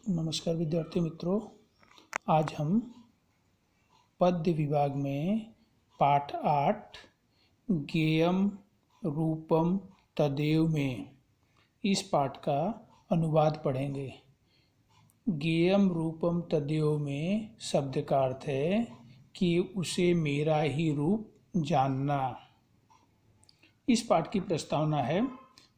नमस्कार विद्यार्थी मित्रों, आज हम पद्य विभाग में पाठ 8 गेयम रूपम तदेव में इस पाठ का अनुवाद पढ़ेंगे। गेयम रूपम तदेव में शब्द का अर्थ है कि उसे मेरा ही रूप जानना। इस पाठ की प्रस्तावना है।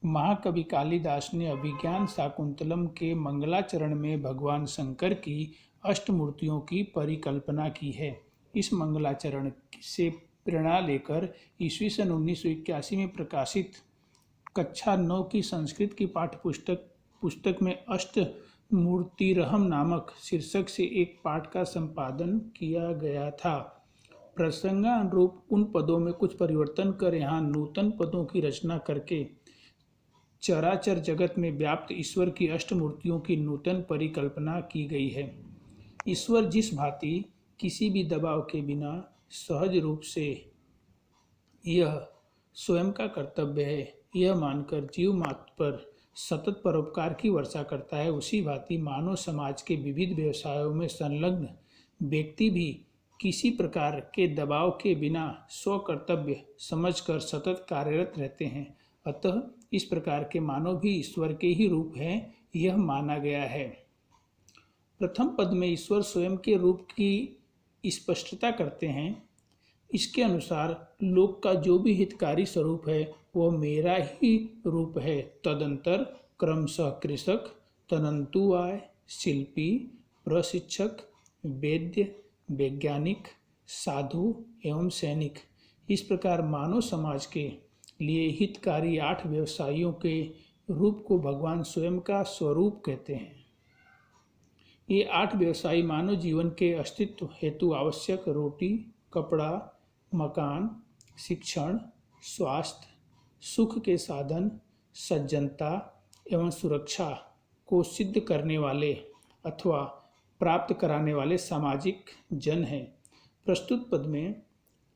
महाकवि कालिदास ने अभिज्ञान शाकुंतलम के मंगलाचरण में भगवान शंकर की अष्टमूर्तियों की परिकल्पना की है। इस मंगलाचरण से प्रेरणा लेकर ईस्वी सन 1981 में प्रकाशित कक्षा 9 की संस्कृत की पाठ्य पुस्तक में अष्टमूर्तिरहम नामक शीर्षक से एक पाठ का संपादन किया गया था। प्रसंगानुरूप उन पदों में कुछ परिवर्तन कर यहाँ नूतन पदों की रचना करके चराचर जगत में व्याप्त ईश्वर की अष्टमूर्तियों की नूतन परिकल्पना की गई है। ईश्वर जिस भांति किसी भी दबाव के बिना सहज रूप से यह स्वयं का कर्तव्य है यह मानकर जीव मात्र पर सतत परोपकार की वर्षा करता है, उसी भांति मानव समाज के विविध व्यवसायों में संलग्न व्यक्ति भी किसी प्रकार के दबाव के बिना स्वकर्तव्य समझकर सतत कार्यरत रहते हैं। अतः इस प्रकार के मानव भी ईश्वर के ही रूप हैं, यह माना गया है। प्रथम पद में ईश्वर स्वयं के रूप की स्पष्टता करते हैं। इसके अनुसार लोक का जो भी हितकारी स्वरूप है वह मेरा ही रूप है। तदंतर क्रमशः कृषक, तनंतुवाय, शिल्पी, प्रशिक्षक, वैद्य, वैज्ञानिक, साधु एवं सैनिक, इस प्रकार मानव समाज के लिए हितकारी 8 व्यवसायियों के रूप को भगवान स्वयं का स्वरूप कहते हैं। ये 8 व्यवसायी मानव जीवन के अस्तित्व हेतु आवश्यक रोटी, कपड़ा, मकान, शिक्षण, स्वास्थ्य, सुख के साधन, सज्जनता एवं सुरक्षा को सिद्ध करने वाले अथवा प्राप्त कराने वाले सामाजिक जन हैं। प्रस्तुत पद में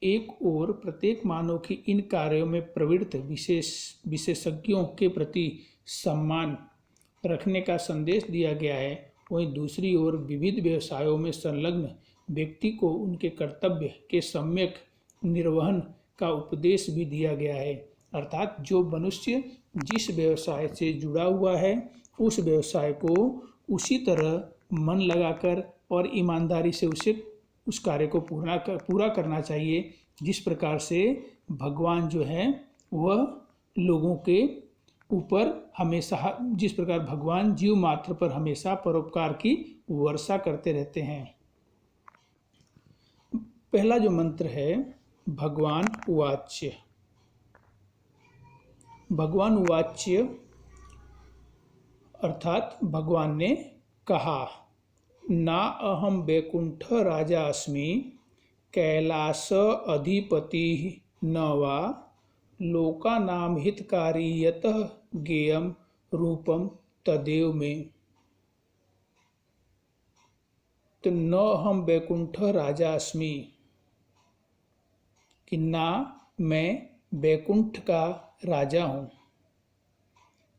एक ओर प्रत्येक मानव की इन कार्यों में प्रवृत्त विशेषज्ञों के प्रति सम्मान रखने का संदेश दिया गया है, वहीं दूसरी ओर विविध व्यवसायों में संलग्न व्यक्ति को उनके कर्तव्य के सम्यक निर्वहन का उपदेश भी दिया गया है। अर्थात जो मनुष्य जिस व्यवसाय से जुड़ा हुआ है उस व्यवसाय को उसी तरह मन लगाकर और ईमानदारी से उस कार्य को पूरा करना चाहिए जिस प्रकार से भगवान जो है वह लोगों के ऊपर हमेशा, जिस प्रकार भगवान जीव मात्र पर हमेशा परोपकार की वर्षा करते रहते हैं। पहला जो मंत्र है भगवान उवाच्य। भगवान उवाच्य अर्थात भगवान ने कहा, ना अहम वैकुंठ राजा अस्मि कैलास अधिपति न वा लोकानाम हितकारी यतः गेयम रूपम तदेव में। तो न अहम वैकुंठ राजा अस्मि कि ना मैं वैकुंठ का राजा हूँ।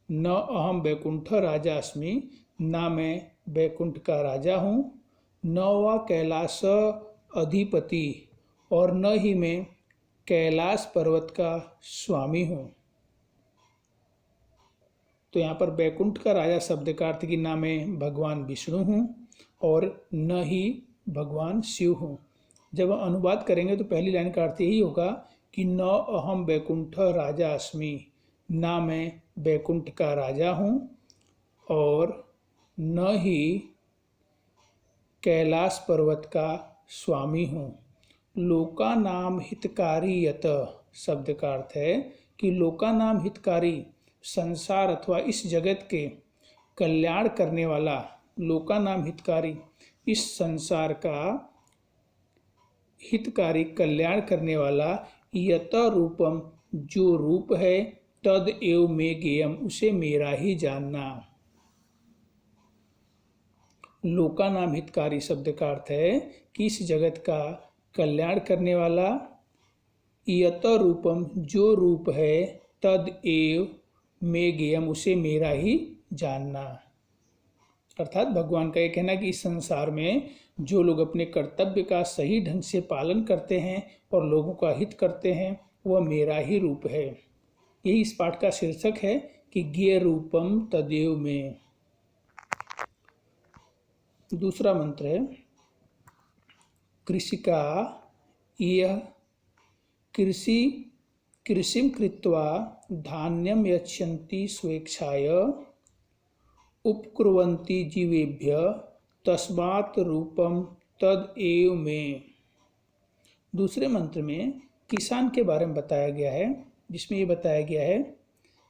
न अहम वैकुंठ राजा अस्मि, ना मैं वैकुंठ का राजा हूँ। न वा कैलास अधिपति, और न ही मैं कैलाश पर्वत का स्वामी हूँ। तो यहाँ पर वैकुंठ का राजा शब्द का अर्थ कि ना मैं भगवान विष्णु हूँ और न ही भगवान शिव हूँ। जब हम अनुवाद करेंगे तो पहली लाइन का अर्थ यही होगा कि न अहम वैकुंठ राजा अस्मि, ना मैं वैकुंठ का राजा हूँ और न ही कैलाश पर्वत का स्वामी हूँ। लोका नाम हितकारी यत शब्द का अर्थ है कि लोका नाम हितकारी, संसार अथवा इस जगत के कल्याण करने वाला। लोका नाम हितकारी, इस संसार का हितकारी कल्याण करने वाला। यत रूपम, जो रूप है, तद एव में गेयम, उसे मेरा ही जानना। लोका नाम हितकारी शब्द का अर्थ है कि इस जगत का कल्याण करने वाला। यत रूपम, जो रूप है, तद एव में गेयम, उसे मेरा ही जानना। अर्थात भगवान का ये कहना है कि इस संसार में जो लोग अपने कर्तव्य का सही ढंग से पालन करते हैं और लोगों का हित करते हैं वह मेरा ही रूप है। यही इस पाठ का शीर्षक है कि ज्ञेय रूपम तदेव में। दूसरा मंत्र है कृषिका यह कृषिं कृत्वा धान्यं यच्छन्ति स्वेच्छाय उपकुर्वन्ति जीवेभ्य तस्मात् रूपम तद एव में। दूसरे मंत्र में किसान के बारे में बताया गया है, जिसमें ये बताया गया है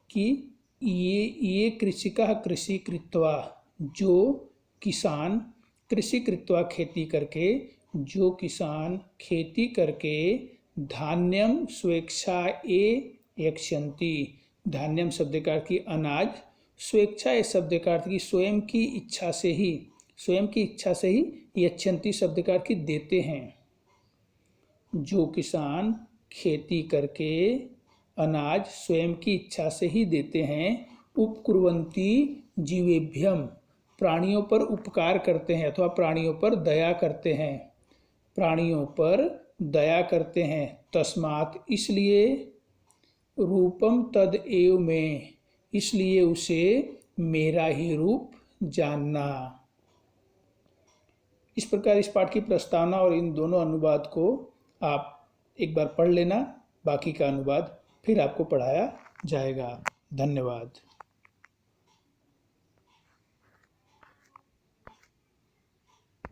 कि ये कृषिका कृषि कृत्वा, जो किसान कृषि कृत्वा खेती करके, जो किसान खेती करके धान्यम स्वेच्छा यक्षन्ति, धान्यम शब्द का अर्थ की अनाज, स्वेच्छा ये शब्द का अर्थ की स्वयं की इच्छा से ही यक्षन्ति शब्द का अर्थ की देते हैं। जो किसान खेती करके अनाज स्वयं की इच्छा से ही देते हैं, उपकुर्वन्ति जीवेभ्यम, प्राणियों पर उपकार करते हैं अथवा प्राणियों पर दया करते हैं, प्राणियों पर दया करते हैं। तस्मात् इसलिए, रूपम तद एव में, इसलिए उसे मेरा ही रूप जानना। इस प्रकार इस पाठ की प्रस्तावना और इन दोनों अनुवाद को आप एक बार पढ़ लेना, बाकी का अनुवाद फिर आपको पढ़ाया जाएगा। धन्यवाद।